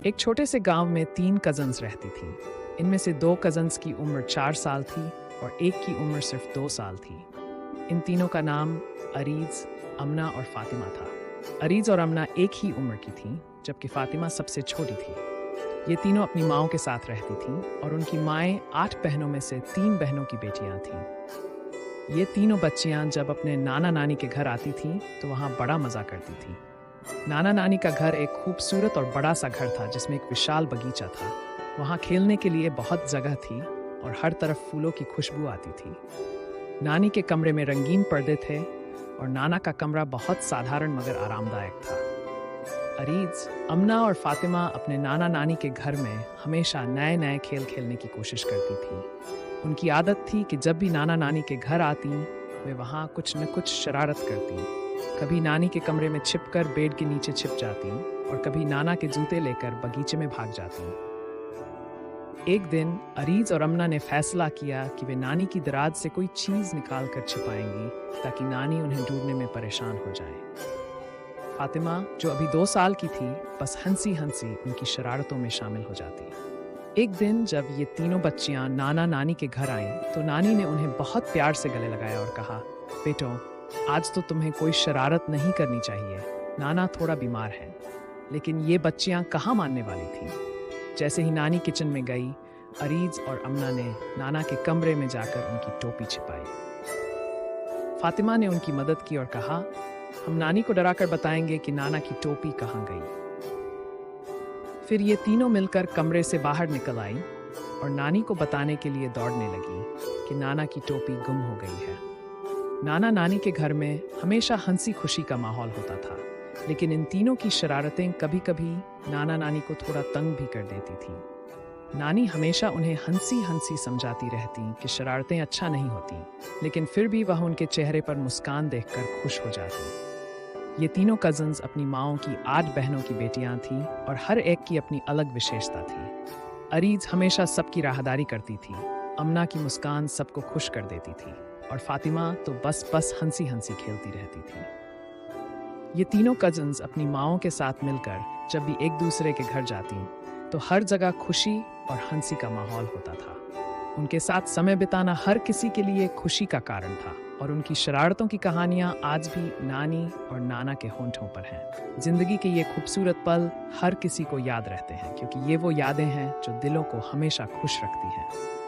एक छोटे से गांव में 3 कजन्स रहती थीं। इनमें से 2 कजन्स की उम्र 4 साल थी और एक की उम्र सिर्फ 2 साल थी। इन तीनों का नाम अरीज, अमना और फातिमा था। अरीज और अमना एक ही उम्र की थीं, जबकि फातिमा सबसे छोटी थी। ये तीनों अपनी माओं के साथ रहती थीं और उनकी माएँ 8 बहनों में से 3 बहनों की बेटियां थीं। ये तीनों बच्चियां जब अपने नाना नानी के घर आती थीं तो वहाँ बड़ा मज़ा करती थीं। नाना नानी का घर एक खूबसूरत और बड़ा सा घर था जिसमें एक विशाल बगीचा था। वहाँ खेलने के लिए बहुत जगह थी और हर तरफ फूलों की खुशबू आती थी। नानी के कमरे में रंगीन पर्दे थे और नाना का कमरा बहुत साधारण मगर आरामदायक था। अरीज, अमना और फातिमा अपने नाना नानी के घर में हमेशा नए नए खेल खेलने की कोशिश करती थी। उनकी आदत थी कि जब भी नाना नानी के घर आती वे वहाँ कुछ न कुछ शरारत करती। कभी नानी के कमरे में छिपकर बेड के नीचे छिप जाती और कभी नाना के जूते लेकर बगीचे में भाग जाती। एक दिन अरीज और अमना ने फैसला किया कि वे नानी की दराज से कोई चीज निकाल कर छिपाएंगी ताकि नानी उन्हें ढूंढने में परेशान हो जाए। फातिमा, जो अभी 2 साल की थी, बस हंसी हंसी उनकी शरारतों में शामिल हो जाती। एक दिन जब ये तीनों बच्चियां नाना नानी के घर आईं तो नानी ने उन्हें बहुत प्यार से गले लगाया और कहा, बेटो, आज तो तुम्हें कोई शरारत नहीं करनी चाहिए। नाना थोड़ा बीमार है। लेकिन ये बच्चियां कहाँ मानने वाली थीं। जैसे ही नानी किचन में गई, अरीज और अमना ने नाना के कमरे में जाकर उनकी टोपी छिपाई। फातिमा ने उनकी मदद की और कहा, हम नानी को डराकर बताएंगे कि नाना की टोपी कहाँ गई। फिर ये तीनों मिलकर कमरे से बाहर निकल आई और नानी को बताने के लिए दौड़ने लगी कि नाना की टोपी गुम हो गई है। नाना नानी के घर में हमेशा हंसी खुशी का माहौल होता था, लेकिन इन तीनों की शरारतें कभी कभी नाना नानी को थोड़ा तंग भी कर देती थी। नानी हमेशा उन्हें हंसी हंसी समझाती रहती कि शरारतें अच्छा नहीं होती, लेकिन फिर भी वह उनके चेहरे पर मुस्कान देखकर खुश हो जाती। ये तीनों कजन्स अपनी माओं की 8 बहनों की बेटियां थीं और हर एक की अपनी अलग विशेषता थी। अरीज हमेशा सबकी राहदारी करती थी, अमना की मुस्कान सबको खुश कर देती थी और फातिमा तो बस हंसी हंसी खेलती रहती थी। ये तीनों कजन्स अपनी माओं के साथ मिलकर जब भी एक दूसरे के घर जाती तो हर जगह खुशी और हंसी का माहौल होता था। उनके साथ समय बिताना हर किसी के लिए खुशी का कारण था और उनकी शरारतों की कहानियां आज भी नानी और नाना के होंठों पर हैं। जिंदगी के ये खूबसूरत पल हर किसी को याद रहते हैं, क्योंकि ये वो यादें हैं जो दिलों को हमेशा खुश रखती हैं।